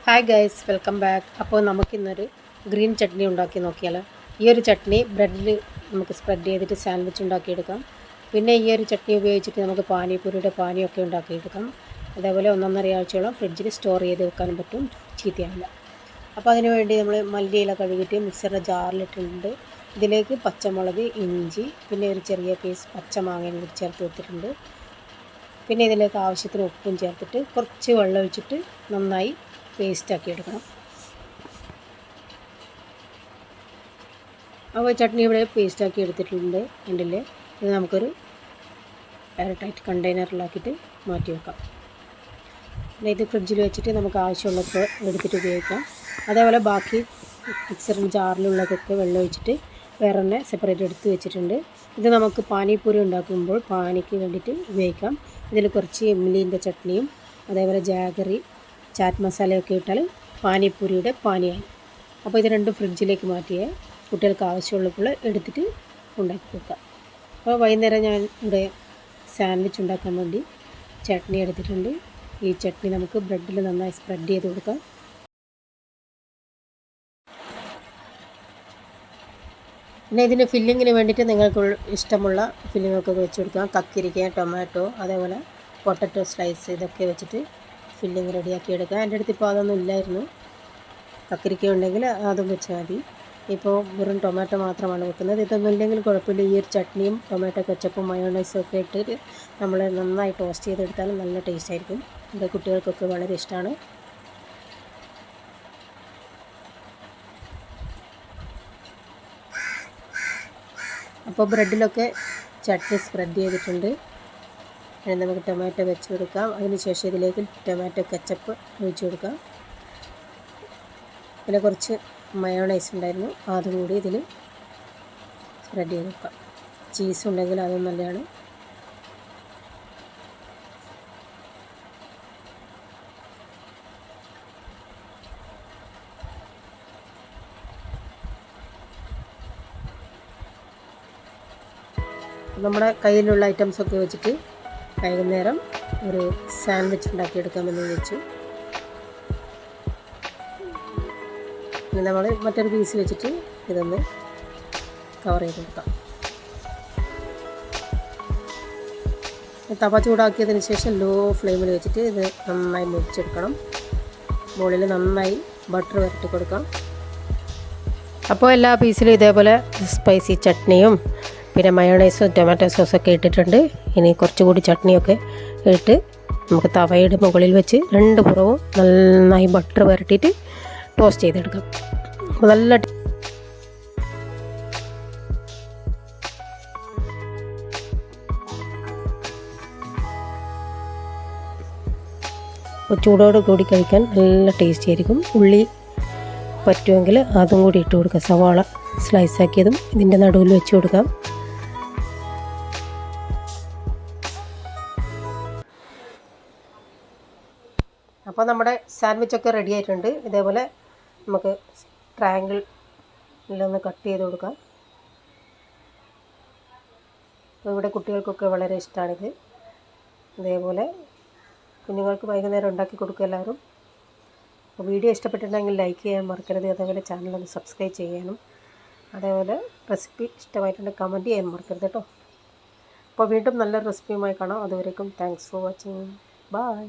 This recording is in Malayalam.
Hi guys, welcome back. അപ്പോൾ നമുക്കിന്നൊരു ഗ്രീൻ ചട്നി ഉണ്ടാക്കി നോക്കിയാലോ. ഈ ഒരു ചട്നി ബ്രെഡിൽ നമുക്ക് സ്പ്രെഡ് ചെയ്തിട്ട് സാൻഡ്വിച്ച് ഉണ്ടാക്കിയെടുക്കാം. പിന്നെ ഈ ഒരു ചട്നി ഉപയോഗിച്ചിട്ട് നമുക്ക് പാനിപ്പൂരിയുടെ പാനിയൊക്കെ ഉണ്ടാക്കിയെടുക്കാം. അതേപോലെ 1.5 ആഴ്ചയോളം ഫ്രിഡ്ജിൽ സ്റ്റോർ ചെയ്ത് വെക്കാനും പറ്റും, ചീത്തയാവില്ല. അപ്പോൾ അതിന് വേണ്ടി നമ്മൾ മല്ലിയില കഴുകിയിട്ട് മിക്സറിൻ്റെ ജാറിലിട്ടിട്ടുണ്ട്. ഇതിലേക്ക് പച്ചമുളക്, ഇഞ്ചി, പിന്നെ ഒരു ചെറിയ പീസ് പച്ചമാങ്ങയും കൂടി ചേർത്ത് കൊടുത്തിട്ടുണ്ട്. പിന്നെ ഇതിലേക്ക് ആവശ്യത്തിന് ഉപ്പും ചേർത്തിട്ട് കുറച്ച് വെള്ളം ഒഴിച്ചിട്ട് നന്നായി പേസ്റ്റാക്കി എടുക്കണം. അപ്പോൾ ചട്നി ഇവിടെ പേസ്റ്റാക്കി എടുത്തിട്ടുണ്ട്. കണ്ടില്ലേ, ഇത് നമുക്കൊരു എയർ ടൈറ്റ് കണ്ടെയ്നറിലാക്കിയിട്ട് മാറ്റി വെക്കാം. പിന്നെ ഇത് ഫ്രിഡ്ജിൽ വെച്ചിട്ട് നമുക്ക് ആവശ്യമുള്ളതൊക്കെ എടുത്തിട്ട് ഉപയോഗിക്കാം. അതേപോലെ ബാക്കി മിക്സറിൻ്റെ ജാറിലുള്ളതൊക്കെ വെള്ളം ഒഴിച്ചിട്ട് വേറെ തന്നെ സെപ്പറേറ്റ് എടുത്ത് വെച്ചിട്ടുണ്ട്. ഇത് നമുക്ക് പാനിപ്പൂരി ഉണ്ടാക്കുമ്പോൾ പാനിക്ക് വേണ്ടിയിട്ട് ഉപയോഗിക്കാം. ഇതിൽ കുറച്ച് ഇംലിൻ്റെ ചട്നിയും അതേപോലെ ജാഗറി, ചാറ്റ് മസാലയൊക്കെ ഇട്ടാൽ പാനിപ്പൂരിയുടെ പാനിയായി. അപ്പോൾ ഇത് രണ്ടും ഫ്രിഡ്ജിലേക്ക് മാറ്റിയേ കുട്ടികൾക്ക് ആവശ്യമുള്ളപ്പോൾ എടുത്തിട്ട് ഉണ്ടാക്കി വെക്കാം. അപ്പോൾ വൈകുന്നേരം ഞാൻ ഇവിടെ സാൻഡ്വിച്ച് ഉണ്ടാക്കാൻ വേണ്ടി ചട്നി എടുത്തിട്ടുണ്ട്. ഈ ചട്നി നമുക്ക് ബ്രെഡിൽ നന്നായി സ്പ്രെഡ് ചെയ്ത് കൊടുക്കാം. പിന്നെ ഇതിന് ഫില്ലിങ്ങിന് വേണ്ടിയിട്ട് നിങ്ങൾക്ക് ഇഷ്ടമുള്ള ഫില്ലിങ്ങൊക്കെ വെച്ച് കൊടുക്കാം. കക്കിരിക്ക, ടൊമാറ്റോ, അതേപോലെ പൊട്ടറ്റോ സ്ലൈസ്, ഇതൊക്കെ വെച്ചിട്ട് ഫില്ലിങ് റെഡിയാക്കി എടുക്കാം. എൻ്റെ അടുത്ത് ഇപ്പോൾ അതൊന്നും ഇല്ലായിരുന്നു. കക്കിരിക്ക ഉണ്ടെങ്കിൽ അതും വെച്ചാൽ മതി. ഇപ്പോൾ വെറും ടൊമാറ്റോ മാത്രമാണ് വെക്കുന്നത്. ഇതൊന്നും ഇല്ലെങ്കിൽ കുഴപ്പമില്ല. ഈ ഒരു ചട്നിയും ടൊമാറ്റോ കെച്ചപ്പും മയോണൈസും ഒക്കെ ഇട്ടിട്ട് നമ്മൾ നന്നായി ടോസ്റ്റ് ചെയ്തെടുത്താലും നല്ല ടേസ്റ്റ് ആയിരിക്കും. എൻ്റെ കുട്ടികൾക്കൊക്കെ വളരെ ഇഷ്ടമാണ്. അപ്പോൾ ബ്രെഡിലൊക്കെ ചട്നി സ്പ്രെഡ് ചെയ്തിട്ടുണ്ട്. ഇനി നമുക്ക് ടൊമാറ്റോ വെച്ച് കൊടുക്കാം. അതിനുശേഷം ഇതിലേക്ക് ടൊമാറ്റോ കെച്ചപ്പ് ഒഴിച്ച് കൊടുക്കാം. പിന്നെ കുറച്ച് മയോണൈസ് ഉണ്ടായിരുന്നു, അതും കൂടി ഇതിൽ സ്പ്രെഡ് ചെയ്ത് കൊടുക്കാം. ചീസ് ഉണ്ടെങ്കിൽ അതും നല്ലതാണ്. നമ്മുടെ കയ്യിലുള്ള ഐറ്റംസൊക്കെ വെച്ചിട്ട് വൈകുന്നേരം ഒരു സാൻഡ്വിച്ച് ഉണ്ടാക്കിയെടുക്കാമെന്ന് വിചാരിച്ചു. ഇനി നമ്മൾ മറ്റൊരു പീസ് വെച്ചിട്ട് ഇതൊന്ന് കവർ ചെയ്ത് കൊടുക്കാം. തവ ചൂടാക്കിയതിന് ശേഷം ലോ ഫ്ലെയിമിൽ വെച്ചിട്ട് ഇത് നന്നായി മുറിച്ചെടുക്കണം. മുകളിൽ നന്നായി ബട്ടർ വരട്ടി കൊടുക്കാം. അപ്പോൾ എല്ലാ പീസിലും ഇതേപോലെ സ്പൈസി ചട്നിയും പിന്നെ മയോണൈസും ടൊമാറ്റോ സോസൊക്കെ ഇട്ടിട്ടുണ്ട്. ഇനി കുറച്ചുകൂടി ചട്നിയൊക്കെ ഇട്ട് നമുക്ക് തവയുടെ മുകളിൽ വെച്ച് രണ്ട് പുറവും നന്നായി ബട്ടർ വരട്ടിയിട്ട് ടോസ്റ്റ് ചെയ്തെടുക്കാം. നല്ല ചൂടോട് കൂടി കഴിക്കാൻ നല്ല ടേസ്റ്റി ആയിരിക്കും. ഉള്ളി പറ്റുമെങ്കിൽ അതും കൂടി ഇട്ട് കൊടുക്കാം. സവാള സ്ലൈസാക്കിയതും ഇതിൻ്റെ നടുവിൽ വെച്ച് കൊടുക്കാം. അപ്പോൾ നമ്മുടെ സാൻഡ്വിച്ചൊക്കെ റെഡി ആയിട്ടുണ്ട്. ഇതേപോലെ നമുക്ക് ട്രയാങ്കിളിലൊന്ന് കട്ട് ചെയ്ത് കൊടുക്കാം. അപ്പോൾ ഇവിടെ കുട്ടികൾക്കൊക്കെ വളരെ ഇഷ്ടമാണിത്. ഇതേപോലെ കുഞ്ഞുങ്ങൾക്ക് വൈകുന്നേരം ഉണ്ടാക്കി കൊടുക്കുക എല്ലാവരും. അപ്പോൾ വീഡിയോ ഇഷ്ടപ്പെട്ടിട്ടുണ്ടെങ്കിൽ ലൈക്ക് ചെയ്യാൻ മറക്കരുത്. അതേപോലെ ചാനലൊന്ന് സബ്സ്ക്രൈബ് ചെയ്യാനും അതേപോലെ റെസിപ്പി ഇഷ്ടമായിട്ടുണ്ടെങ്കിൽ കമൻറ്റ് ചെയ്യാൻ മറക്കരുത് കേട്ടോ. അപ്പോൾ വീണ്ടും നല്ലൊരു റെസിപ്പിയുമായി കാണാം. അതുവരേക്കും താങ്ക്സ് ഫോർ വാച്ചിങ്. ബൈ.